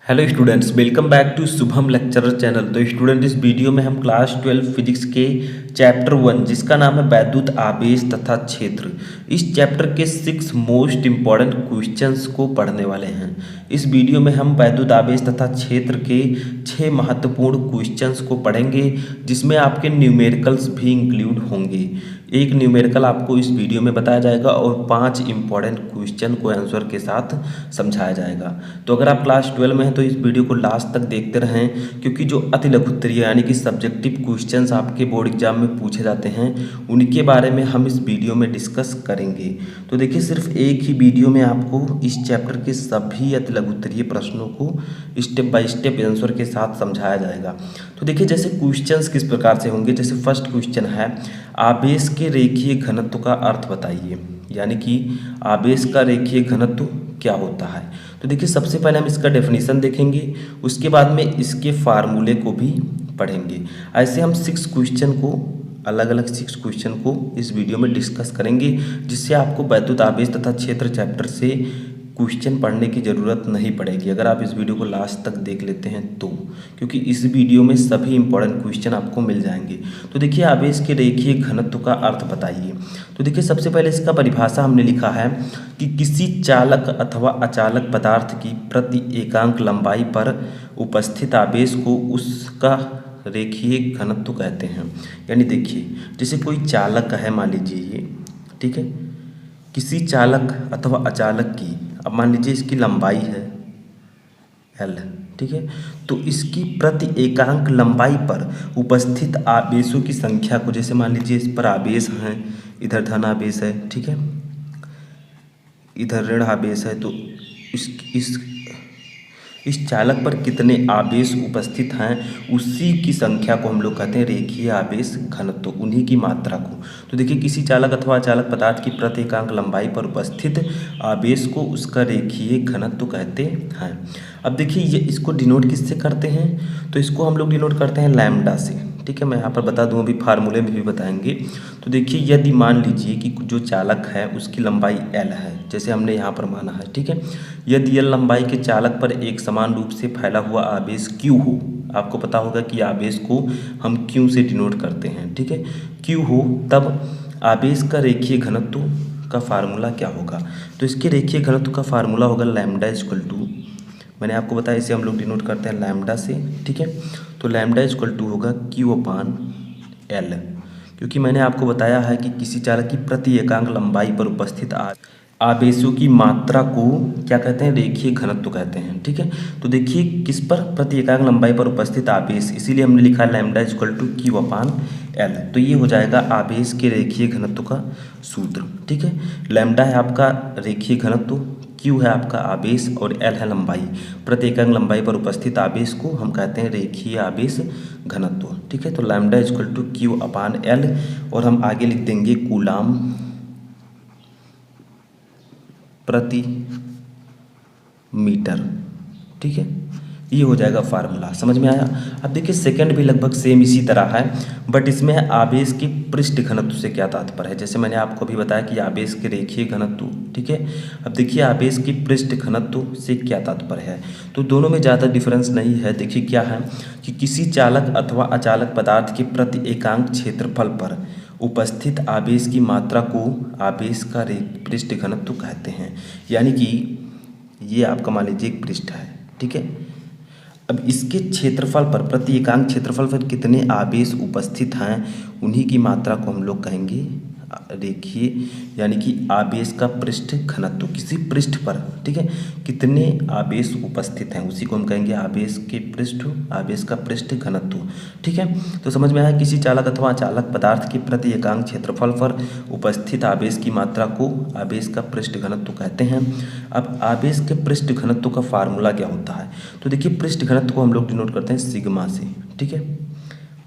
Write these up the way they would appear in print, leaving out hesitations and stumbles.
Hello students, welcome back to Shubham lecturer channel. तो student, इस video में हम क्लास 12 फिजिक्स के चैप्टर 1 जिसका नाम है वैद्युत आवेश तथा क्षेत्र, इस चैप्टर के 6 मोस्ट इम्पॉर्टेंट क्वेश्चंस को पढ़ने वाले हैं। इस वीडियो में हम वैद्युत आवेश तथा क्षेत्र के 6 महत्वपूर्ण क्वेश्चंस को पढ़ेंगे, जिसमें आपके न्यूमेरिकल्स भी इंक्लूड होंगे। एक न्यूमेरिकल आपको इस वीडियो में बताया जाएगा और 5 इंपॉर्टेंट क्वेश्चन को आंसर के साथ समझाया जाएगा। तो अगर आप क्लास 12 में हैं तो इस वीडियो को लास्ट तक देखते रहें, क्योंकि जो अति लघुत्तरीय यानी कि सब्जेक्टिव क्वेश्चंस आपके बोर्ड एग्जाम में पूछे जाते हैं उनके बारे में हम इस वीडियो में डिस्कस करेंगे। तो देखिए, सिर्फ एक ही वीडियो में आपको इस चैप्टर के सभी अति लघुत्तरीय प्रश्नों को स्टेप बाय स्टेप आंसर के साथ समझाया जाएगा। तो देखिए, जैसे क्वेश्चंस किस प्रकार से होंगे। जैसे फर्स्ट क्वेश्चन है, आवेश के रेखीय घनत्व का अर्थ बताइए, यानी कि आवेश का रेखीय घनत्व क्या होता है। तो देखिए, सबसे पहले हम इसका डेफिनेशन देखेंगे, उसके बाद में इसके फार्मूले को भी पढ़ेंगे। ऐसे हम 6 क्वेश्चन को अलग अलग 6 क्वेश्चन को इस वीडियो में डिस्कस करेंगे, जिससे आपको वैद्युत आवेश तथा क्षेत्र चैप्टर से क्वेश्चन पढ़ने की ज़रूरत नहीं पड़ेगी अगर आप इस वीडियो को लास्ट तक देख लेते हैं तो, क्योंकि इस वीडियो में सभी इंपॉर्टेंट क्वेश्चन आपको मिल जाएंगे। तो देखिए, आवेश के रेखीय घनत्व का अर्थ बताइए। तो देखिए, सबसे पहले इसका परिभाषा हमने लिखा है कि किसी चालक अथवा अचालक पदार्थ की प्रति एकांक लंबाई पर उपस्थित आवेश को उसका रेखीय घनत्व कहते हैं। यानी देखिए, जैसे कोई चालक है, मान लीजिए ये, ठीक है, किसी चालक अथवा अचालक की, अब मान लीजिए इसकी लंबाई है L, ठीक है, तो इसकी प्रति एकांक लंबाई पर उपस्थित आवेशों की संख्या को, जैसे मान लीजिए इस पर आवेश हैं, इधर धन आवेश है, ठीक है, इधर ऋण आवेश है, तो इस चालक पर कितने आवेश उपस्थित हैं उसी की संख्या को हम लोग कहते हैं रेखीय आवेश घनत्व, उन्हीं की मात्रा को। तो देखिए, किसी चालक अथवा अचालक पदार्थ की प्रति एकांक लंबाई पर उपस्थित आवेश को उसका रेखीय घनत्व कहते हैं। अब देखिए, ये इसको डिनोट किससे करते हैं, तो इसको हम लोग डिनोट करते हैं लैम्डा से, ठीक है। मैं यहाँ पर बता दूँ, अभी फार्मूले में भी बताएंगे। तो देखिए, यदि मान लीजिए कि जो चालक है उसकी लंबाई L है, जैसे हमने यहाँ पर माना है, ठीक है, यदि L लंबाई के चालक पर एक समान रूप से फैला हुआ आवेश Q हो, आपको पता होगा कि आवेश को हम Q से डिनोट करते हैं, ठीक है, Q हो, तब आवेश का रेखीय घनत्व का फार्मूला क्या होगा। तो इसके रेखीय घनत्व का फार्मूला होगा लैम्डा इक्वल टू, मैंने आपको बताया इसे हम लोग डिनोट करते हैं लैम्डा से, ठीक है। तो लैम्डा इक्वल टू होगा Q/L, क्योंकि मैंने आपको बताया है कि किसी चालक की प्रति एकांक लंबाई पर उपस्थित आवेशों की मात्रा को क्या कहते हैं, रेखीय घनत्व कहते हैं, ठीक है। तो देखिए, किस पर, प्रति एकांक लंबाई पर उपस्थित आवेश, इसीलिए हमने लिखा लैम्डा इक्वल टू Q/L। तो ये हो जाएगा आवेश के रेखीय घनत्व का सूत्र, ठीक है। लैम्डा है आपका रेखीय घनत्व, Q है आपका आवेश और L है लंबाई। प्रति एकांक लंबाई पर उपस्थित आवेश को हम कहते हैं रेखीय आवेश घनत्व, ठीक है। तो लैम्डा इक्वल टू Q/L, और हम आगे लिख देंगे कूलाम प्रति मीटर, ठीक है। ये हो जाएगा फार्मूला, समझ में आया। अब देखिए, सेकंड भी लगभग सेम इसी तरह है, बट इसमें आवेश की पृष्ठ घनत्व से क्या तात्पर्य है। जैसे मैंने आपको भी बताया कि आवेश के रेखीय घनत्व, ठीक है। अब देखिए, आवेश की पृष्ठ घनत्व से क्या तात्पर्य है, तो दोनों में ज़्यादा डिफरेंस नहीं है। देखिए क्या है कि किसी चालक अथवा अचालक पदार्थ के प्रति एकांक क्षेत्रफल पर उपस्थित आवेश की मात्रा को आवेश का पृष्ठ घनत्व कहते हैं। यानी कि ये आपका मान लीजिए एक पृष्ठ है, ठीक है। अब इसके क्षेत्रफल पर, प्रति एकांक क्षेत्रफल पर कितने आवेश उपस्थित हैं उन्हीं की मात्रा को हम लोग कहेंगे रेखीय, यानी कि आवेश का पृष्ठ घनत्व, किसी पृष्ठ पर, ठीक है, कितने आवेश उपस्थित हैं उसी को हम कहेंगे आवेश के पृष्ठ, आवेश का पृष्ठ घनत्व, ठीक है। तो समझ में आया, किसी चालक अथवा अचालक पदार्थ के प्रति एकांक क्षेत्रफल पर उपस्थित आवेश की मात्रा को आवेश का पृष्ठ घनत्व कहते हैं। अब आवेश के पृष्ठ घनत्व का फार्मूला क्या होता है, तो देखिए, पृष्ठ घनत्व को हम लोग डिनोट करते हैं सिग्मा से, ठीक है।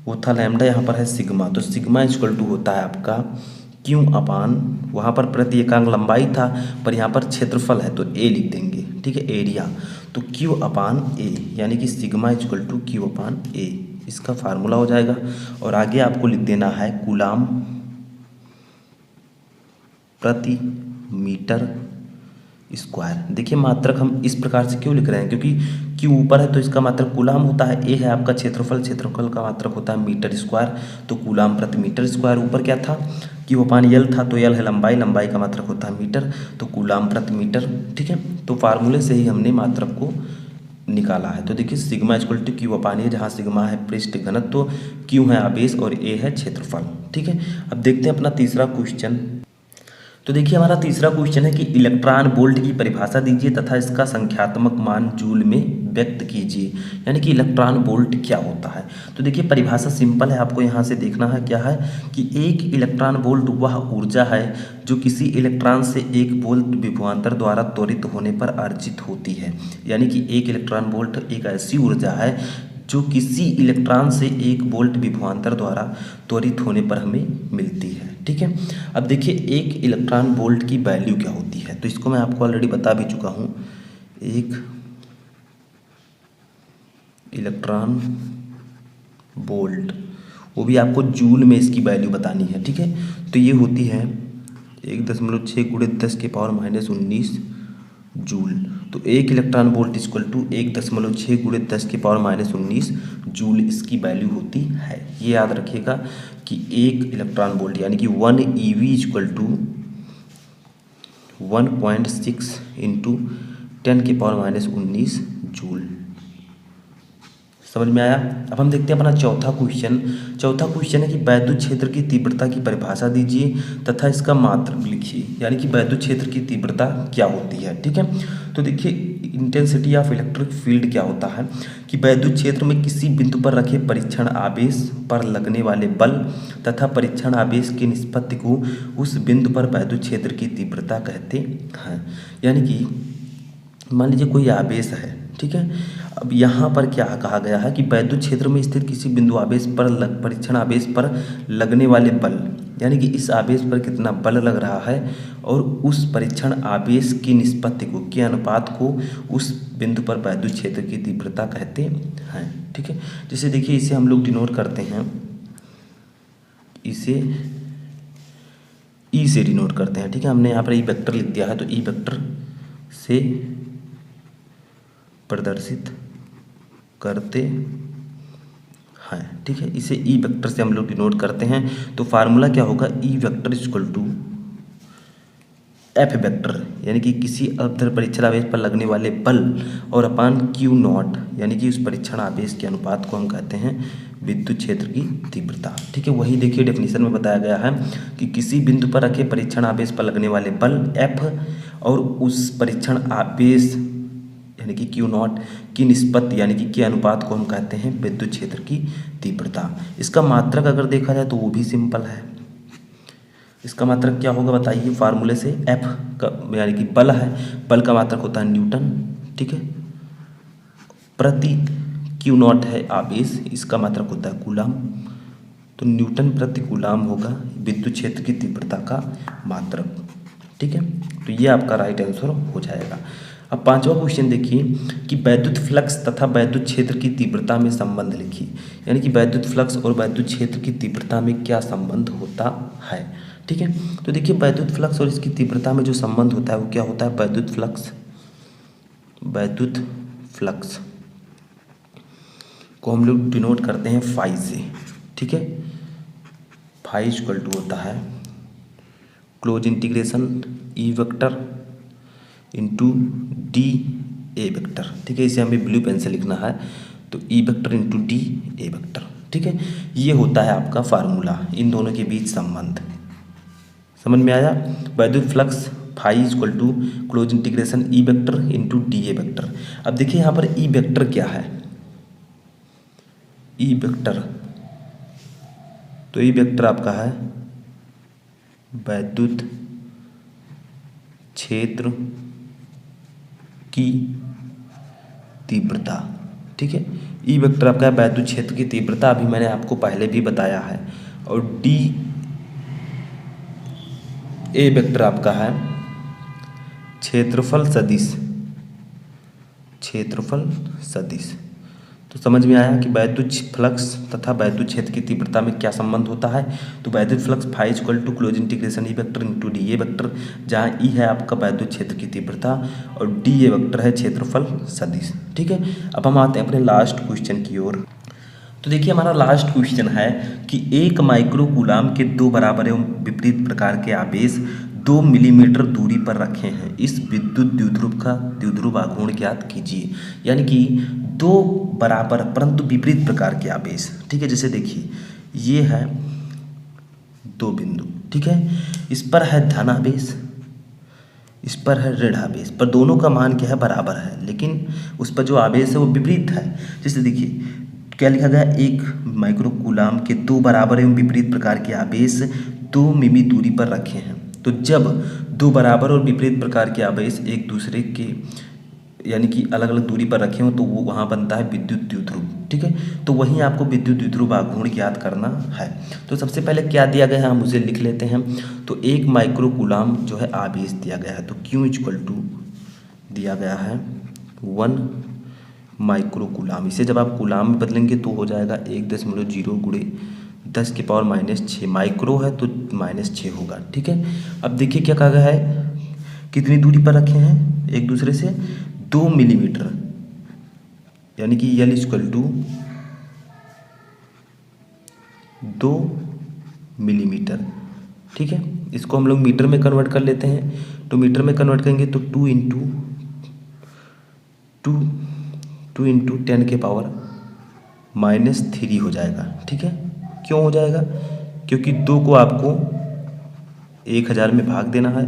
वो था लैम्डा, यहाँ पर है सिग्मा, तो सिग्मा इक्वल टू होता है आपका Q/, वहाँ पर प्रति एकांक लंबाई था पर यहाँ पर क्षेत्रफल है तो A लिख देंगे, ठीक है, एरिया, तो Q/A, यानी कि सिग्मा इक्वल टू Q/A, इसका फार्मूला हो जाएगा। और आगे आपको लिख देना है कूलाम प्रति मीटर स्क्वायर। देखिए, मात्रक हम इस प्रकार से क्यों लिख रहे हैं, क्योंकि क्यू ऊपर है तो इसका मात्रक कूलाम होता है। ए है आपका क्षेत्रफल, क्षेत्रफल का मात्रक होता है मीटर स्क्वायर, तो कूलाम प्रति मीटर स्क्वायर। ऊपर क्या था, क्यू अपान एल था, तो एल है लंबाई, लंबाई का मात्रक होता है मीटर, तो कूलाम प्रति मीटर। ठीक है, तो फार्मूले से ही हमने मात्रक को निकाला है। तो देखिए सिग्मा इक्वल टू क्यू अपान ए, जहाँ सिग्मा है पृष्ठ घनत्व, तो क्यू है आवेश और ए है क्षेत्रफल। ठीक है, अब देखते हैं अपना तीसरा क्वेश्चन। तो देखिए हमारा तीसरा क्वेश्चन है कि इलेक्ट्रॉन वोल्ट की परिभाषा दीजिए तथा इसका संख्यात्मक मान जूल में व्यक्त कीजिए, यानी कि इलेक्ट्रॉन वोल्ट क्या होता है। तो देखिए परिभाषा सिंपल है, आपको यहाँ से देखना है क्या है कि एक इलेक्ट्रॉन वोल्ट वह ऊर्जा है जो किसी इलेक्ट्रॉन से एक वोल्ट विभवांतर द्वारा त्वरित होने पर अर्जित होती है। यानी कि एक इलेक्ट्रॉन वोल्ट एक ऐसी ऊर्जा है जो किसी इलेक्ट्रॉन से एक वोल्ट विभवांतर द्वारा त्वरित होने पर हमें मिलती है। ठीक है, अब देखिए एक इलेक्ट्रॉन वोल्ट की वैल्यू क्या होती है, तो इसको मैं आपको ऑलरेडी बता भी चुका हूँ। एक इलेक्ट्रॉन वोल्ट, वो भी आपको जूल में इसकी वैल्यू बतानी है। ठीक है, तो ये होती है 1.6 × 10⁻⁻19 जूल। तो एक electron volt equal to 1.6 × 10⁻⁻19 joule इसकी वैल्यू होती है। ये याद रखिएगा कि एक इलेक्ट्रॉन वोल्ट यानी कि 1 EV इक्वल टू 1.6 × 10⁻⁻19 जूल। समझ में आया। अब हम देखते हैं अपना चौथा क्वेश्चन। चौथा क्वेश्चन है कि वैद्युत क्षेत्र की तीव्रता की परिभाषा दीजिए तथा इसका मात्रक लिखिए, यानी कि वैद्युत क्षेत्र की तीव्रता क्या होती है। ठीक है, तो देखिए इंटेंसिटी ऑफ इलेक्ट्रिक फील्ड क्या होता है कि वैद्युत क्षेत्र में किसी बिंदु पर रखे परीक्षण आवेश पर लगने वाले बल तथा परीक्षण आवेश की निष्पत्ति को उस बिंदु पर वैद्युत क्षेत्र की तीव्रता कहते हैं। यानी कि मान लीजिए कोई आवेश है, ठीक है, अब यहाँ पर क्या कहा गया है कि वैद्युत क्षेत्र में स्थित किसी बिंदु आवेश पर परीक्षण आवेश पर लगने वाले बल, यानी कि इस आवेश पर कितना बल लग रहा है और उस परीक्षण आवेश की निष्पत्ति को, के अनुपात को उस बिंदु पर वैद्युत क्षेत्र की तीव्रता कहते हैं। ठीक है, जैसे देखिए इसे हम लोग डिनोट करते हैं, इसे ई से डिनोट करते हैं। ठीक है, हमने यहाँ पर ई वेक्टर लिख दिया है, तो ई वेक्टर से प्रदर्शित करते हैं। ठीक है, इसे ई वेक्टर से हम लोग डिनोट करते हैं। तो फार्मूला क्या होगा, E vector equal to F vector, यानी कि किसी अवधि परीक्षण आवेश पर लगने वाले बल और अपान क्यू नॉट, यानी कि उस परीक्षण आवेश के अनुपात को हम कहते हैं विद्युत क्षेत्र की तीव्रता। ठीक है, वही देखिए डेफिनेशन में बताया गया है कि किसी बिंदु पर रखे परीक्षण आवेश पर लगने वाले बल एफ और उस परीक्षण आवेश यानी कि क्यू नॉट की निष्पत्ति यानी कि के अनुपात को हम कहते हैं विद्युत क्षेत्र की तीव्रता। इसका मात्रक अगर देखा जाए तो वो भी सिंपल है। इसका मात्रक क्या होगा बताइए, फार्मूले से एफ का यानी कि बल है, बल का मात्रक होता है न्यूटन। ठीक है, प्रति क्यू नॉट है आवेश, इसका मात्रक होता है कूलाम, तो न्यूटन प्रति कूलाम होगा विद्युत क्षेत्र की तीव्रता का मात्रक। ठीक है, तो ये आपका राइट आंसर हो जाएगा। अब पांचवा क्वेश्चन देखिए कि वैद्युत फ्लक्स तथा वैद्युत क्षेत्र की तीव्रता में संबंध लिखिए, यानी कि वैद्युत फ्लक्स और वैद्युत क्षेत्र की तीव्रता में क्या संबंध होता है। ठीक है, तो देखिए वैद्युत फ्लक्स और इसकी तीव्रता में जो संबंध होता है वो क्या होता है, वैद्युत फ्लक्स को हम लोग डिनोट करते हैं फाई से। ठीक है, फाई इक्वल टू होता है close integration E vector into D A vector. ठीक है, इसे हमें ब्लू पेन से लिखना है, तो ई vector into D A vector. ठीक है, ये होता है आपका फार्मूला, इन दोनों के बीच संबंध। समझ में आया। वैद्युत flux phi equal to close integration E vector into D A vector. अब देखिए यहाँ पर ई वेक्टर क्या है, ई वेक्टर, तो ई वेक्टर आपका है वैद्युत क्षेत्र की तीव्रता। ठीक है, ई वेक्टर आपका है वैद्युत क्षेत्र की तीव्रता, अभी मैंने आपको पहले भी बताया है। और डी ए वेक्टर आपका है क्षेत्रफल सदिश। तो समझ में आया कि वैद्युत फ्लक्स तथा वैद्युत क्षेत्र की तीव्रता में क्या संबंध होता है। तो वैद्युत flux phi equal to close integration E vector into D A vector, जहाँ ई है आपका वैद्युत क्षेत्र की तीव्रता और डी ए वेक्टर है क्षेत्रफल सदिश। ठीक है, अब हम आते हैं अपने लास्ट क्वेश्चन की ओर। तो देखिए हमारा लास्ट क्वेश्चन है कि एक माइक्रो कूलाम के दो बराबर एवं विपरीत प्रकार के आवेश 2 मिलीमीटर दूरी पर रखे हैं, इस विद्युत द्विध्रुव का द्विध्रुव आघूर्ण ज्ञात कीजिए। यानी कि दो बराबर परंतु विपरीत प्रकार के आवेश। ठीक है, जैसे देखिए ये है दो बिंदु, ठीक है, इस पर है धन आवेश, इस पर है ऋण आवेश, पर दोनों का मान क्या है, बराबर है, लेकिन उस पर जो आवेश है वो विपरीत है। जैसे देखिए क्या लिखा गया, एक माइक्रो कूलाम के दो बराबर एवं विपरीत प्रकार के आवेश 2 मिमी दूरी पर रखे हैं। तो जब दो बराबर और विपरीत प्रकार के आवेश एक दूसरे के यानी कि अलग अलग दूरी पर रखे हों तो वो वहाँ बनता है विद्युत द्विध्रुव। ठीक है, तो वहीं आपको विद्युत द्विध्रुव आघूर्ण ज्ञात करना है। तो सबसे पहले क्या दिया गया है हम उसे लिख लेते हैं। तो एक माइक्रो कूलाम जो है आवेश दिया गया है, तो Q इक्वल टू दिया गया है 1 माइक्रो कूलाम। इसे जब आप कूलाम में बदलेंगे तो हो जाएगा 1.0 गुणे 10 की पावर -6, माइक्रो है तो -6 होगा। ठीक है, अब देखिए क्या कहा गया है, कितनी दूरी पर रखे हैं एक दूसरे से, 2 मिलीमीटर, यानी कि L इक्वल टू 2 मिलीमीटर। ठीक है, इसको हम लोग मीटर में कन्वर्ट कर लेते हैं। तो मीटर में कन्वर्ट करेंगे तो 2 इंटू 10 के पावर -3 हो जाएगा। ठीक है, क्यों हो जाएगा, क्योंकि 2 को आपको 1000 में भाग देना है,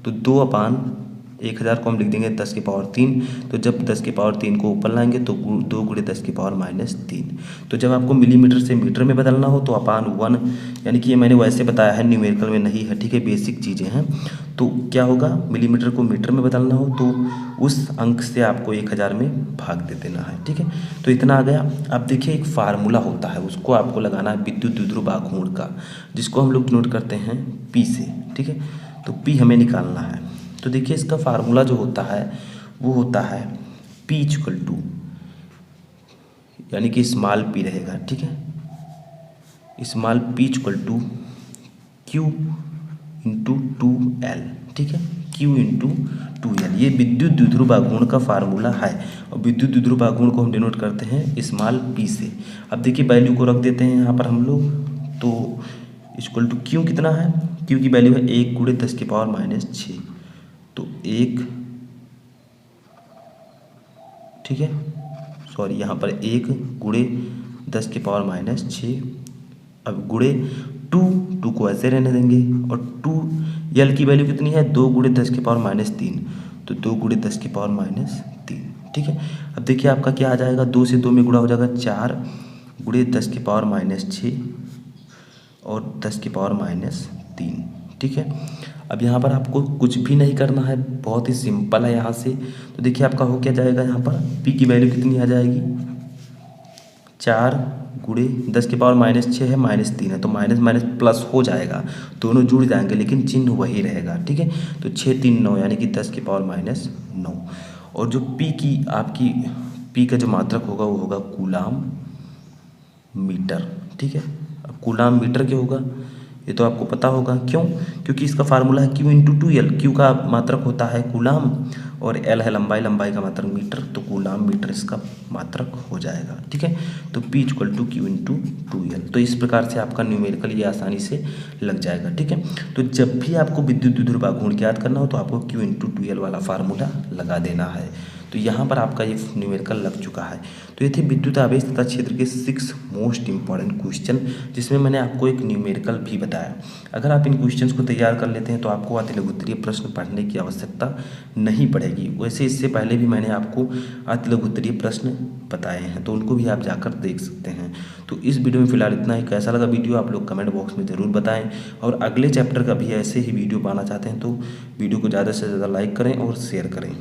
तो 2/1000 को हम लिख देंगे 10 की पावर 3। तो जब 10 की पावर 3 को ऊपर लाएंगे तो 2 गुणे 10 की पावर -3। तो जब आपको मिलीमीटर से मीटर में बदलना हो तो /1, यानी कि ये मैंने वैसे बताया है, न्यूमेरिकल में नहीं है। ठीक है, बेसिक चीज़ें हैं। तो क्या होगा, मिलीमीटर को मीटर में बदलना हो तो उस अंक से आपको 1000 में भाग दे देना है। ठीक है, तो इतना आ गया। अब देखिए एक फार्मूला होता है, उसको आपको लगाना है विद्युत द्विध्रुव आघूर्ण का, जिसको हम लोग नोट करते हैं P से। ठीक है, तो P हमें निकालना है। तो देखिए इसका फार्मूला जो होता है वो होता है P इक्वल टू, यानी कि स्मॉल p रहेगा। ठीक है, small p equal to Q into 2L। ठीक है, Q इंटू 2L, ये विद्युत द्विध्रुव आघूर्ण का फार्मूला है। और विद्युत द्विध्रुव आघूर्ण को हम डिनोट करते हैं स्मॉल p से। अब देखिए वैल्यू को रख देते हैं यहाँ पर हम लोग, तो इक्वल टू Q कितना है, Q की वैल्यू है 1 गुणे 10 की पावर -6, तो 1, ठीक है, सॉरी यहाँ पर 1 गुणे 10 की पावर -6, अब गुणे 2 को ऐसे रहने देंगे, और 2L की वैल्यू कितनी है, 2 गुणे 10 की पावर -3, तो 2 गुणे 10 की पावर -3। ठीक है, अब देखिए आपका क्या आ जाएगा, 2 से 2 में गुणा हो जाएगा 4 गुणे 10 की पावर -6 और 10 की पावर -3। ठीक है, अब यहाँ पर आपको कुछ भी नहीं करना है, बहुत ही सिंपल है यहाँ से। तो देखिए आपका हो क्या जाएगा, यहाँ पर P की वैल्यू कितनी आ जाएगी, 4 गुणे 10 की पावर -6 है, -3 है, तो माइनस माइनस प्लस हो जाएगा, दोनों जुड़ जाएंगे लेकिन चिन्ह वही रहेगा। ठीक है, तो 6 3 9, यानी कि 10 की पावर -9। और जो P की आपकी P का जो मात्रक होगा वो होगा कूलाम मीटर। ठीक है, अब कूलाम मीटर क्या होगा ये तो आपको पता होगा, क्यों, क्योंकि इसका फार्मूला है Q इंटू 2L। Q का मात्रक होता है कूलाम और L है लंबाई, लंबाई का मात्रक मीटर, तो कूलाम मीटर इसका मात्रक हो जाएगा। ठीक है, तो P equal to Q into 2L। तो इस प्रकार से आपका न्यूमेरिकल ये आसानी से लग जाएगा। ठीक है, तो जब भी आपको विद्युत द्विध्रुव आघूर्ण ज्ञात करना हो तो आपको Q इंटू 2L वाला फार्मूला लगा देना है। तो यहाँ पर आपका ये न्यूमेरिकल लग चुका है। तो ये थे विद्युत आवेश तथा क्षेत्र के 6 मोस्ट इंपॉर्टेंट क्वेश्चन, जिसमें मैंने आपको एक न्यूमेरिकल भी बताया। अगर आप इन क्वेश्चंस को तैयार कर लेते हैं तो आपको अतिलघुत्तरीय प्रश्न पढ़ने की आवश्यकता नहीं पड़ेगी। वैसे इससे पहले भी मैंने आपको अतिलघुत्तरीय प्रश्न बताए हैं, तो उनको भी आप जाकर देख सकते हैं। तो इस वीडियो में फिलहाल इतना ही। कैसा लगा वीडियो आप लोग कमेंट बॉक्स में ज़रूर बताएं, और अगले चैप्टर का भी ऐसे ही वीडियो पाना चाहते हैं तो वीडियो को ज़्यादा से ज़्यादा लाइक करें और शेयर करें।